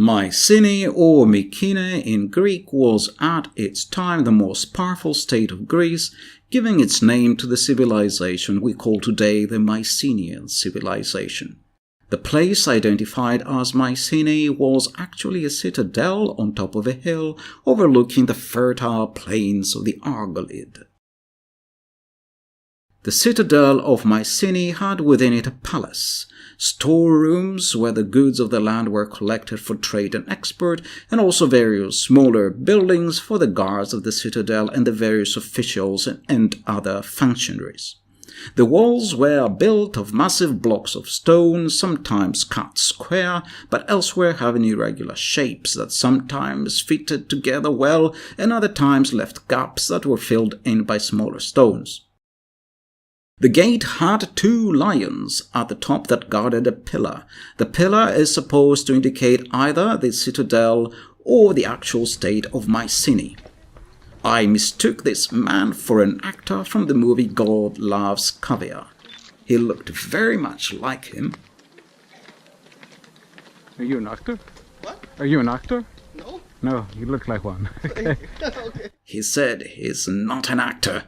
Mycenae or Mycenae in Greek was at its time the most powerful state of Greece, giving its name to the civilization we call today the Mycenaean civilization. The place identified as Mycenae was actually a citadel on top of a hill overlooking the fertile plains of the Argolid. The citadel of Mycenae had within it a palace, storerooms where the goods of the land were collected for trade and export, and also various smaller buildings for the guards of the citadel and the various officials and other functionaries. The walls were built of massive blocks of stone, sometimes cut square, but elsewhere having irregular shapes that sometimes fitted together well and other times left gaps that were filled in by smaller stones. The gate had 2 lions at the top that guarded a pillar. The pillar is supposed to indicate either the citadel or the actual state of Mycenae. I mistook this man for an actor from the movie God Loves Caviar. He looked very much like him. Are you an actor? What? Are you an actor? No. No, you look like one. Okay. He said he's not an actor.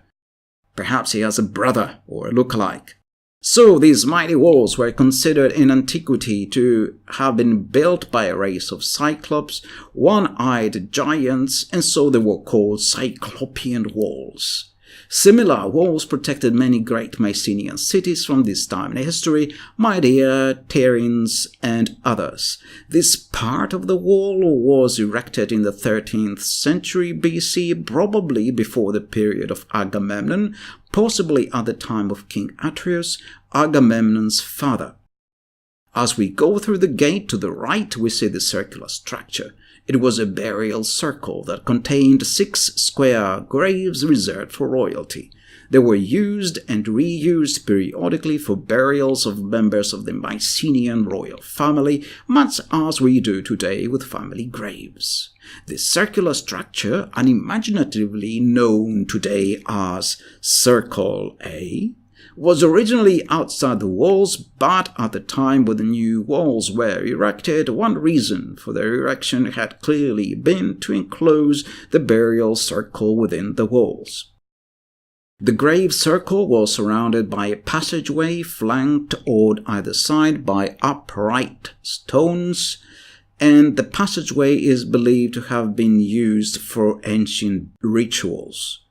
Perhaps he has a brother or a look-alike. So these mighty walls were considered in antiquity to have been built by a race of Cyclops, one-eyed giants, and so they were called Cyclopean walls. Similar walls protected many great Mycenaean cities from this time in history, Mydia, Terins, and others. This part of the wall was erected in the 13th century BC, probably before the period of Agamemnon, possibly at the time of King Atreus, Agamemnon's father. As we go through the gate to the right, we see the circular structure. It was a burial circle that contained 6 square graves reserved for royalty. They were used and reused periodically for burials of members of the Mycenaean royal family, much as we do today with family graves. This circular structure, unimaginatively known today as Circle A, was originally outside the walls, but at the time when the new walls were erected, one reason for their erection had clearly been to enclose the burial circle within the walls. The grave circle was surrounded by a passageway flanked on either side by upright stones, and the passageway is believed to have been used for ancient rituals.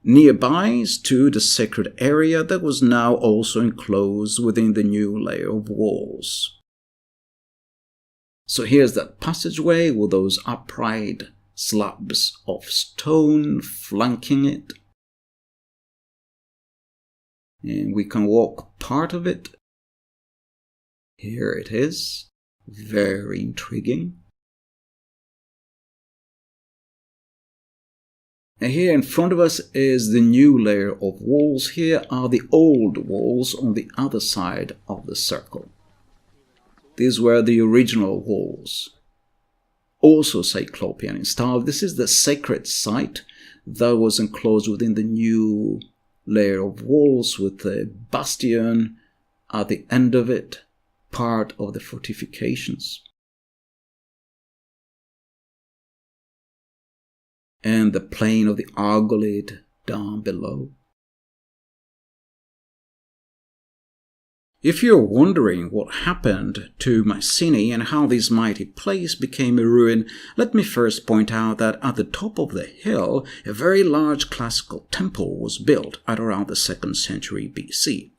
Nearby stood a sacred area that was now also enclosed within the new layer of walls. So here's that passageway with those upright slabs of stone flanking it. And we can walk part of it. Here it is. Very intriguing. And here in front of us is the new layer of walls. Here are the old walls on the other side of the circle. These were the original walls, also Cyclopean in style. This is the sacred site that was enclosed within the new layer of walls with a bastion at the end of it, part of the fortifications. And the plain of the Argolid down below. If you're wondering what happened to Mycenae and how this mighty place became a ruin, let me first point out that at the top of the hill, a very large classical temple was built at around the 2nd century BC.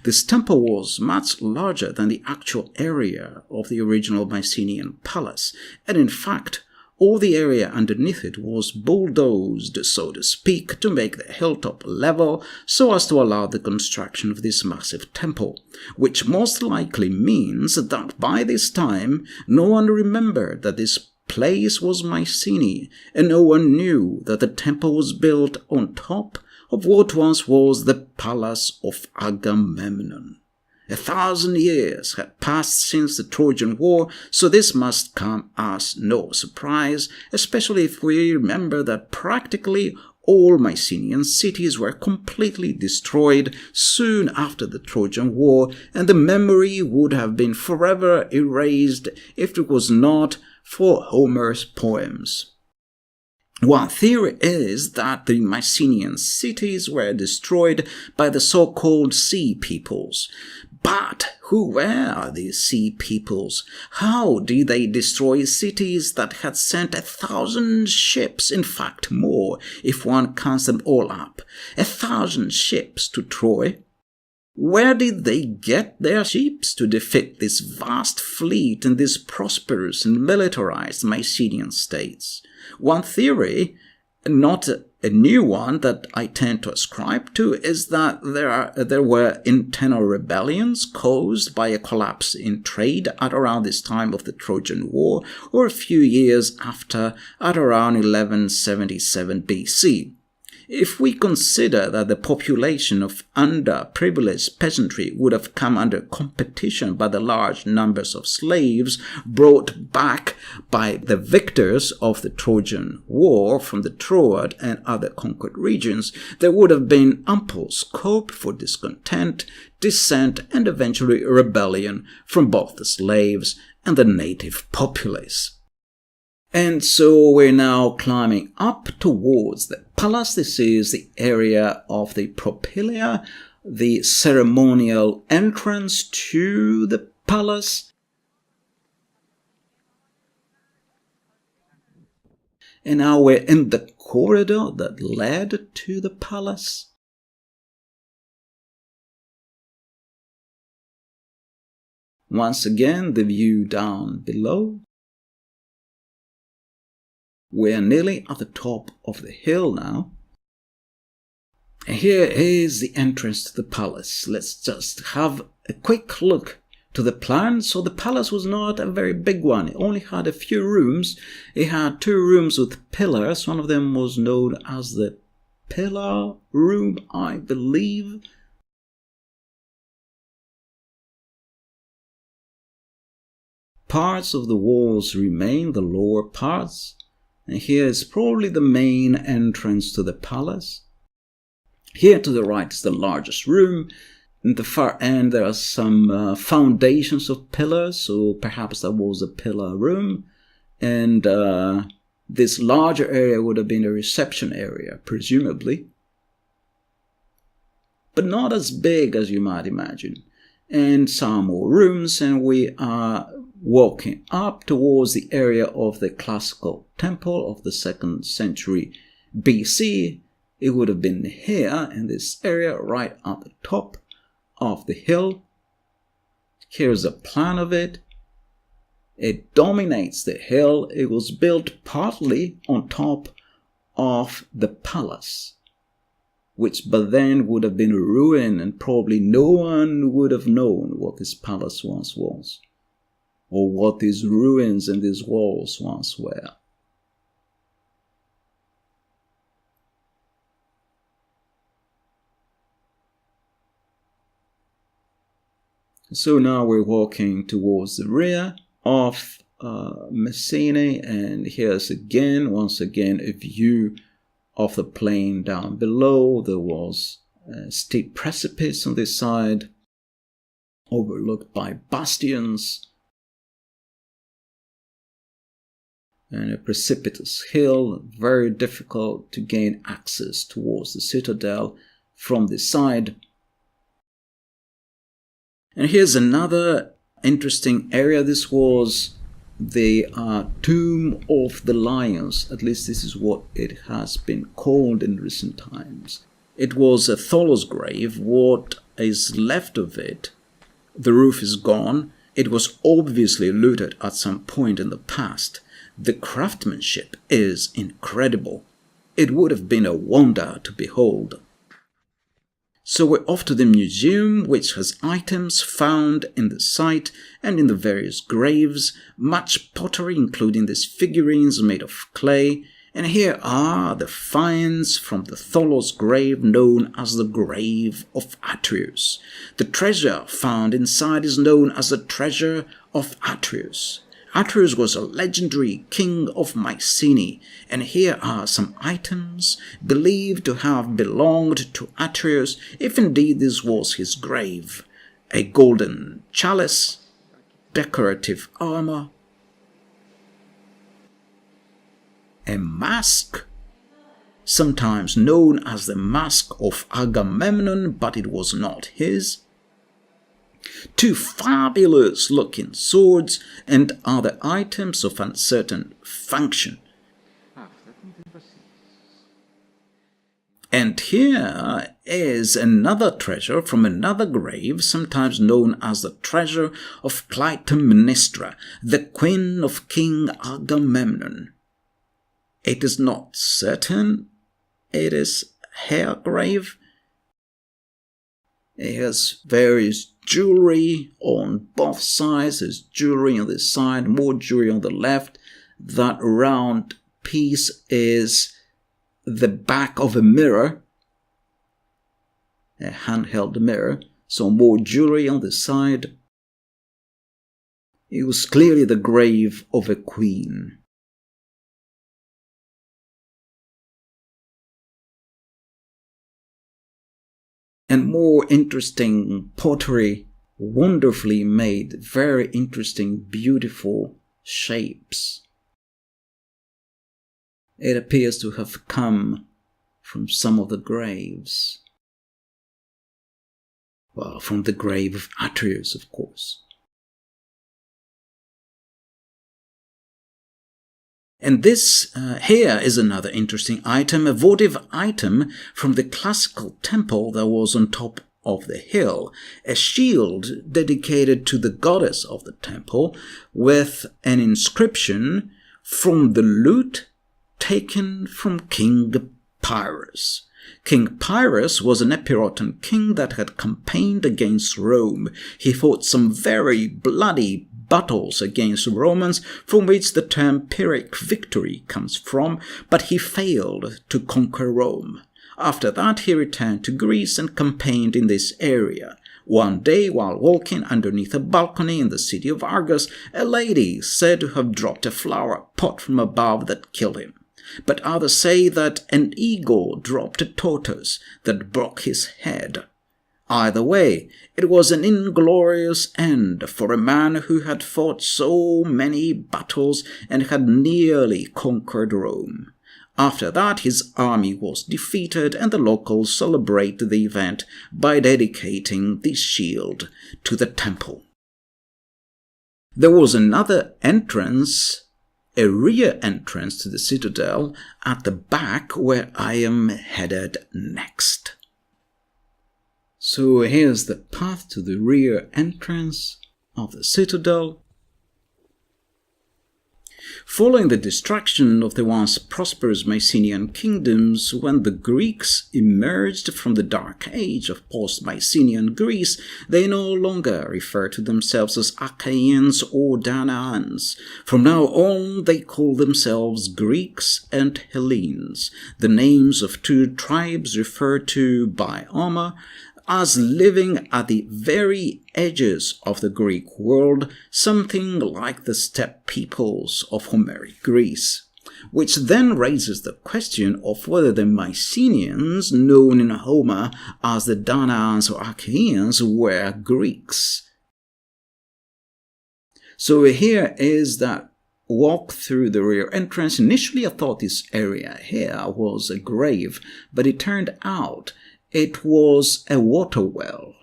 This temple was much larger than the actual area of the original Mycenaean palace, and in fact, all the area underneath it was bulldozed, so to speak, to make the hilltop level so as to allow the construction of this massive temple, which most likely means that by this time no one remembered that this place was Mycenae, and no one knew that the temple was built on top of what once was the palace of Agamemnon. 1,000 years had passed since the Trojan War, so this must come as no surprise, especially if we remember that practically all Mycenaean cities were completely destroyed soon after the Trojan War, and the memory would have been forever erased if it was not for Homer's poems. One theory is that the Mycenaean cities were destroyed by the so-called Sea Peoples. But who were these Sea Peoples? How did they destroy cities that had sent 1,000 ships, in fact more, if one counts them all up? 1,000 ships to Troy? Where did they get their ships to defeat this vast fleet in these prosperous and militarized Mycenaean states? One theory, not a new one that I tend to ascribe to, is that there were internal rebellions caused by a collapse in trade at around this time of the Trojan War, or a few years after, at around 1177 BC. If we consider that the population of underprivileged peasantry would have come under competition by the large numbers of slaves brought back by the victors of the Trojan War from the Troad and other conquered regions, there would have been ample scope for discontent, dissent, and eventually rebellion from both the slaves and the native populace. And so we're now climbing up towards the palace. This is the area of the Propylaea, the ceremonial entrance to the palace. And now we're in the corridor that led to the palace. Once again, the view down below. We're nearly at the top of the hill now. And here is the entrance to the palace. Let's just have a quick look to the plan. So the palace was not a very big one. It only had a few rooms. It had 2 rooms with pillars. One of them was known as the pillar room, I believe. Parts of the walls remain, the lower parts. And here is probably the main entrance to the palace. Here to the right is the largest room. In the far end there are some foundations of pillars, so perhaps that was a pillar room. And this larger area would have been a reception area, presumably. But not as big as you might imagine. And some more rooms, and we are walking up towards the area of the classical temple of the 2nd century BC. It would have been here in this area right at the top of the hill. Here's a plan of it. It dominates the hill. It was built partly on top of the palace, which by then would have been a ruin, and probably no one would have known what this palace once was, or what these ruins and these walls once were. So now we're walking towards the rear of Mycenae, and here's once again, a view of the plain down below. There was a steep precipice on this side, overlooked by bastions, and a precipitous hill, very difficult to gain access towards the citadel from this side. And here's another interesting area. This was the Tomb of the Lions. At least this is what it has been called in recent times. It was a Tholos grave. What is left of it, the roof is gone. It was obviously looted at some point in the past. The craftsmanship is incredible. It would have been a wonder to behold. So we're off to the museum, which has items found in the site and in the various graves, much pottery, including these figurines made of clay, and here are the finds from the Tholos grave known as the Grave of Atreus. The treasure found inside is known as the Treasure of Atreus. Atreus was a legendary king of Mycenae, and here are some items believed to have belonged to Atreus, if indeed this was his grave. A golden chalice, decorative armor, a mask, sometimes known as the Mask of Agamemnon, but it was not his, 2 fabulous-looking swords, and other items of uncertain function. And here is another treasure from another grave, sometimes known as the treasure of Clytemnestra, the queen of King Agamemnon. It is not certain it is her grave. It has various jewelry on both sides. There's jewelry on this side, more jewelry on the left. That round piece is the back of a mirror, a handheld mirror. So more jewelry on this side. It was clearly the grave of a queen. And more interesting pottery, wonderfully made, very interesting, beautiful shapes. It appears to have come from some of the graves. Well, from the grave of Atreus, of course. And this here is another interesting item, a votive item from the classical temple that was on top of the hill, a shield dedicated to the goddess of the temple with an inscription from the loot taken from King Pyrrhus. King Pyrrhus was an Epirotan king that had campaigned against Rome. He fought some very bloody battles against Romans, from which the term Pyrrhic victory comes from, but he failed to conquer Rome. After that, he returned to Greece and campaigned in this area. One day, while walking underneath a balcony in the city of Argos, a lady said to have dropped a flower pot from above that killed him. But others say that an eagle dropped a tortoise that broke his head. Either way, it was an inglorious end for a man who had fought so many battles and had nearly conquered Rome. After that, his army was defeated, and the locals celebrate the event by dedicating this shield to the temple. There was another entrance, a rear entrance to the citadel at the back, where I am headed next. So here's the path to the rear entrance of the citadel. Following the destruction of the once prosperous Mycenaean kingdoms, when the Greeks emerged from the dark age of post-Mycenaean Greece, they no longer refer to themselves as Achaeans or Danaans. From now on, they call themselves Greeks and Hellenes, the names of 2 tribes referred to by Homer as living at the very edges of the Greek world, something like the steppe peoples of Homeric Greece, which then raises the question of whether the Mycenaeans, known in Homer as the Danaans or Achaeans, were Greeks. So here is that walk through the rear entrance. Initially I thought this area here was a grave, but it turned out it was a water well,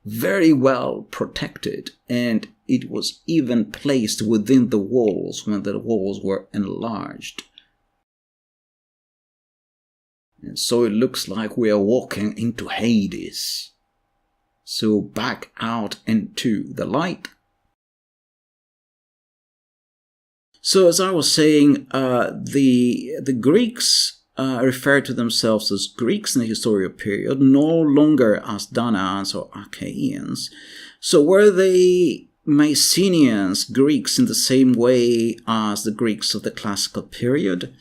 very well protected, and it was even placed within the walls when the walls were enlarged. And so it looks like we are walking into Hades. So back out into the light. So as I was saying, the Greeks referred to themselves as Greeks in the historical period, no longer as Danaans or Achaeans. So were they Mycenaeans Greeks in the same way as the Greeks of the classical period?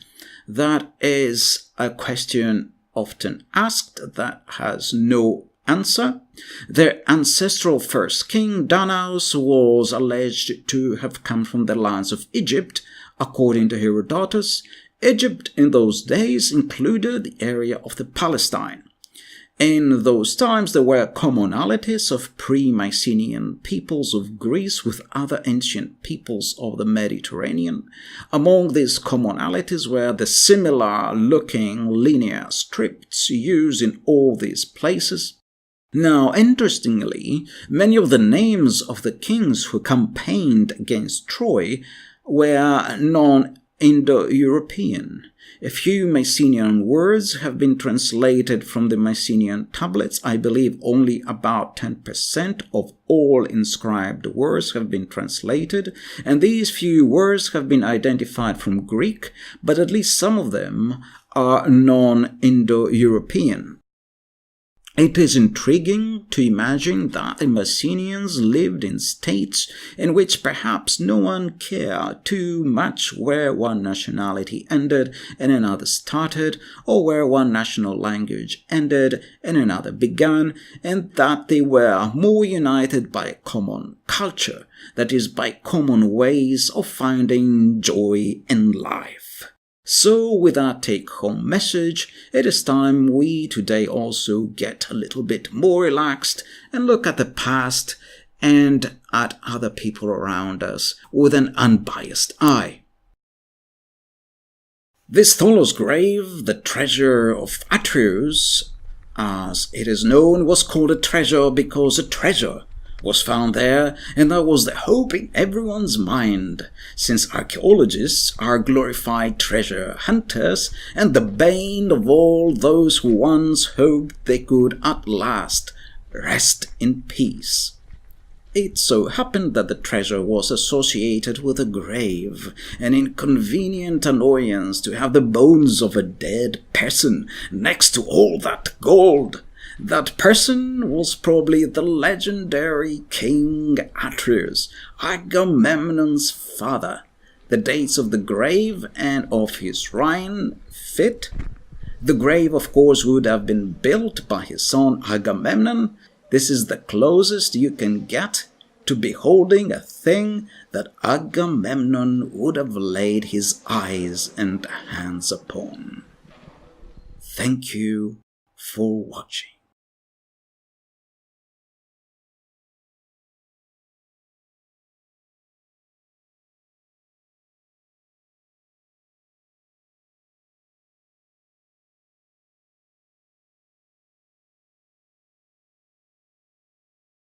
That is a question often asked that has no Answer: their ancestral first king, Danaus, was alleged to have come from the lands of Egypt. According to Herodotus, Egypt in those days included the area of the Palestine. In those times, there were commonalities of pre-Mycenaean peoples of Greece with other ancient peoples of the Mediterranean. Among these commonalities were the similar-looking linear scripts used in all these places. Now, interestingly, many of the names of the kings who campaigned against Troy were non-Indo-European. A few Mycenaean words have been translated from the Mycenaean tablets. I believe only about 10% of all inscribed words have been translated, and these few words have been identified from Greek, but at least some of them are non-Indo-European. It is intriguing to imagine that the Mycenaeans lived in states in which perhaps no one cared too much where one nationality ended and another started, or where one national language ended and another began, and that they were more united by a common culture, that is, by common ways of finding joy in life. So, with our take-home message, it is time we today also get a little bit more relaxed and look at the past and at other people around us with an unbiased eye. This Tholos grave, the treasure of Atreus, as it is known, was called a treasure because a treasure was found there, and that was the hope in everyone's mind, since archaeologists are glorified treasure hunters and the bane of all those who once hoped they could at last rest in peace. It so happened that the treasure was associated with a grave, an inconvenient annoyance to have the bones of a dead person next to all that gold. That person was probably the legendary King Atreus, Agamemnon's father. The dates of the grave and of his reign fit. The grave, of course, would have been built by his son Agamemnon. This is the closest you can get to beholding a thing that Agamemnon would have laid his eyes and hands upon. Thank you for watching.